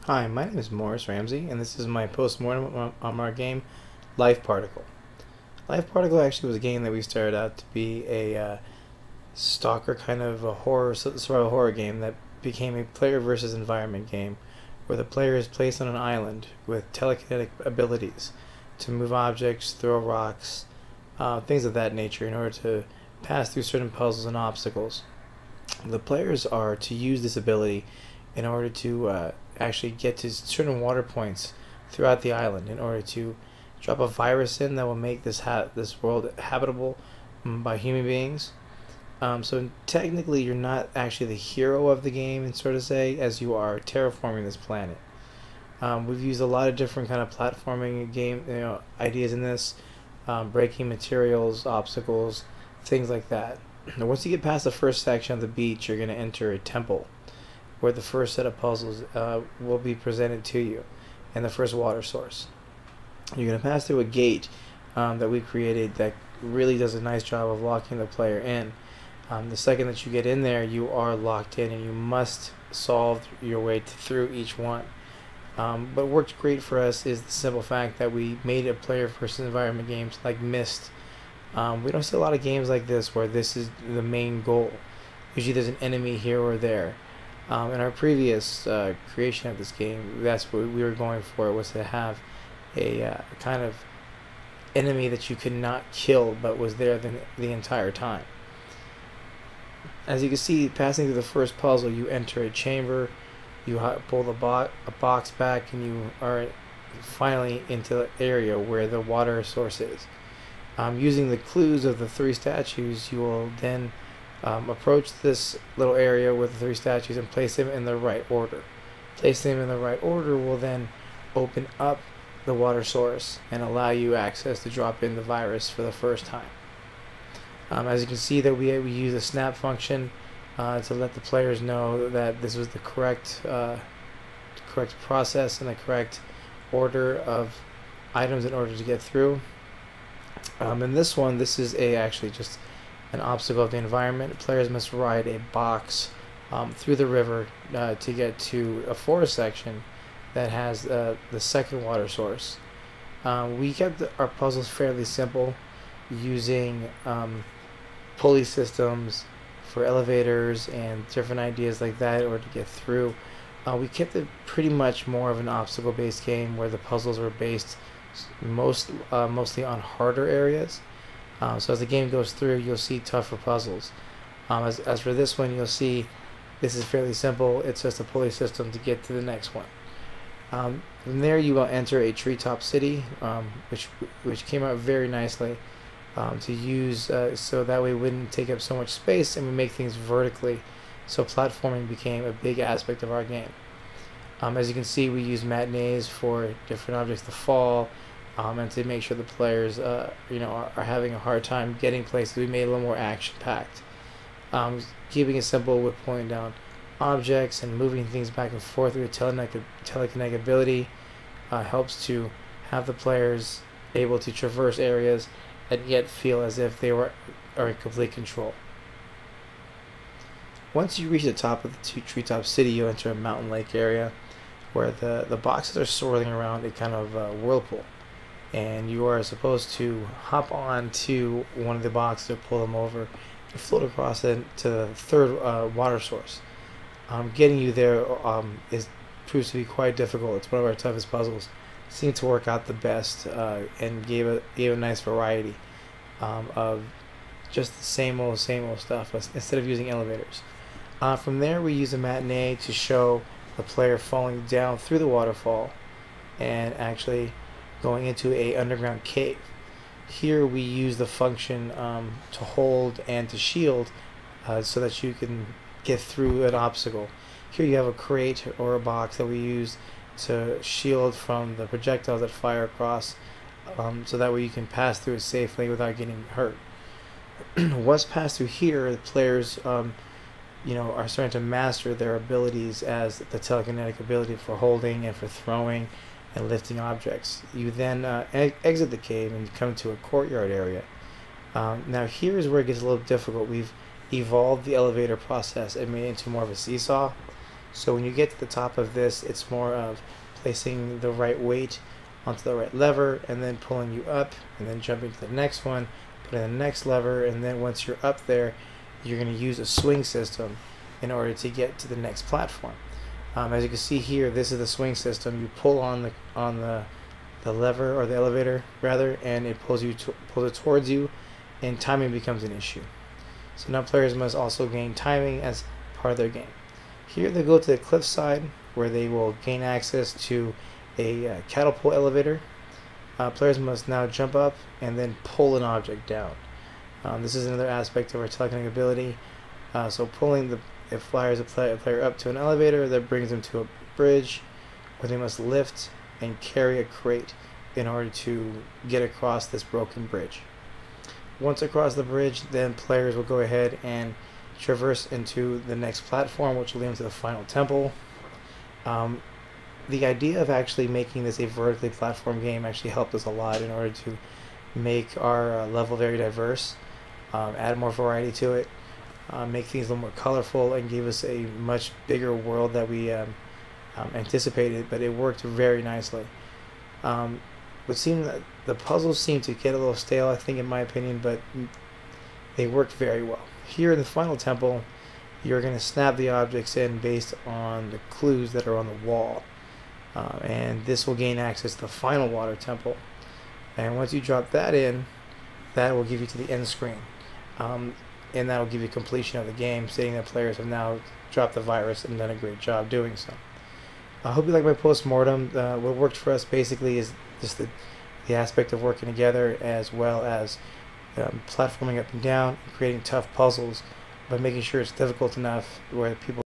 Hi, my name is Morris Ramsey, and this is my postmortem on our game, Life Particle. Life Particle actually was a game that we started out to be a stalker kind of a survival horror game that became a player versus environment game, where the player is placed on an island with telekinetic abilities to move objects, throw rocks, things of that nature, in order to pass through certain puzzles and obstacles. The players are to use this ability in order to actually get to certain water points throughout the island in order to drop a virus in that will make this world habitable by human beings. So technically, you're not actually the hero of the game, and sort of say, as you are terraforming this planet. We've used a lot of different kind of platforming game ideas in this, breaking materials, obstacles, things like that. Now, once you get past the first section of the beach, you're going to enter a temple, where the first set of puzzles will be presented to you, and the first water source. You're going to pass through a gate that we created that really does a nice job of locking the player in. The second that you get in there, you are locked in, and you must solve your way through each one. What worked great for us is the simple fact that we made a player versus environment games like Myst. We don't see a lot of games like this where this is the main goal. Usually there's an enemy here or there. In our previous creation of this game, that's what we were going for, was to have a kind of enemy that you could not kill but was there the entire time. As you can see, passing through the first puzzle, you enter a chamber, you pull a box back, and you are finally into the area where the water source is. Using the clues of the three statues, you will then approach this little area with the three statues and place them in the right order. Placing them in the right order will then open up the water source and allow you access to drop in the virus for the first time. As you can see, that we use a snap function to let the players know that this was the correct process and the correct order of items in order to get through. In this one, this is actually just an obstacle of the environment. Players must ride a box through the river to get to a forest section that has the second water source. We kept our puzzles fairly simple, using pulley systems for elevators and different ideas like that in order to get through. We kept it pretty much more of an obstacle-based game where the puzzles were based mostly on harder areas. So as the game goes through, you'll see tougher puzzles. As for this one, you'll see this is fairly simple. It's just a pulley system to get to the next one. From there, you will enter a treetop city, which came out very nicely to use, so that way it wouldn't take up so much space, and we make things vertically. So platforming became a big aspect of our game. As you can see, we use matinees for different objects to fall, and to make sure the players are having a hard time getting places. We made it a little more action-packed. Keeping it simple with pulling down objects and moving things back and forth with telekinetic ability helps to have the players able to traverse areas and yet feel as if they are in complete control. Once you reach the top of the treetop city, you enter a mountain lake area where the boxes are swirling around a kind of whirlpool, and you are supposed to hop on to one of the boxes or pull them over and float across it to the third water source. Getting you there proves to be quite difficult. It's one of our toughest puzzles. Seemed to work out the best and gave a nice variety of just the same old stuff instead of using elevators. From there, we use a matinee to show the player falling down through the waterfall and actually going into a underground cave. Here we use the function to hold and to shield so that you can get through an obstacle. Here you have a crate or a box that we use to shield from the projectiles that fire across, so that way you can pass through it safely without getting hurt. Once passed through here, the players are starting to master their abilities, as the telekinetic ability for holding and for throwing and lifting objects. You then exit the cave and come to a courtyard area. Now here is where it gets a little difficult. We've evolved the elevator process and made it into more of a seesaw. So when you get to the top of this, it's more of placing the right weight onto the right lever and then pulling you up and then jumping to the next one, putting the next lever, and then once you're up there, you're going to use a swing system in order to get to the next platform. As you can see here, this is the swing system. You pull on the lever, or the elevator rather, and it pulls it towards you, and timing becomes an issue. So now players must also gain timing as part of their game. Here they go to the cliff side, where they will gain access to a catapult elevator. Players must now jump up and then pull an object down. This is another aspect of our telekinetic ability. So pulling it flyers a player up to an elevator that brings them to a bridge, where they must lift and carry a crate in order to get across this broken bridge. Once across the bridge, then players will go ahead and traverse into the next platform, which will lead them to the final temple. The idea of actually making this a vertically platform game actually helped us a lot in order to make our level very diverse, add more variety to it, make things a little more colorful, and give us a much bigger world that we anticipated, but it worked very nicely. It seemed that the puzzles seemed to get a little stale, I think, in my opinion, but they worked very well. Here in the final temple, you're going to snap the objects in based on the clues that are on the wall, and this will gain access to the final water temple. And once you drop that in, that will give you to the end screen, and that will give you completion of the game, stating that players have now dropped the virus and done a great job doing so. I hope you like my postmortem. What worked for us basically is just the aspect of working together, as well as platforming up and down and creating tough puzzles, but making sure it's difficult enough where people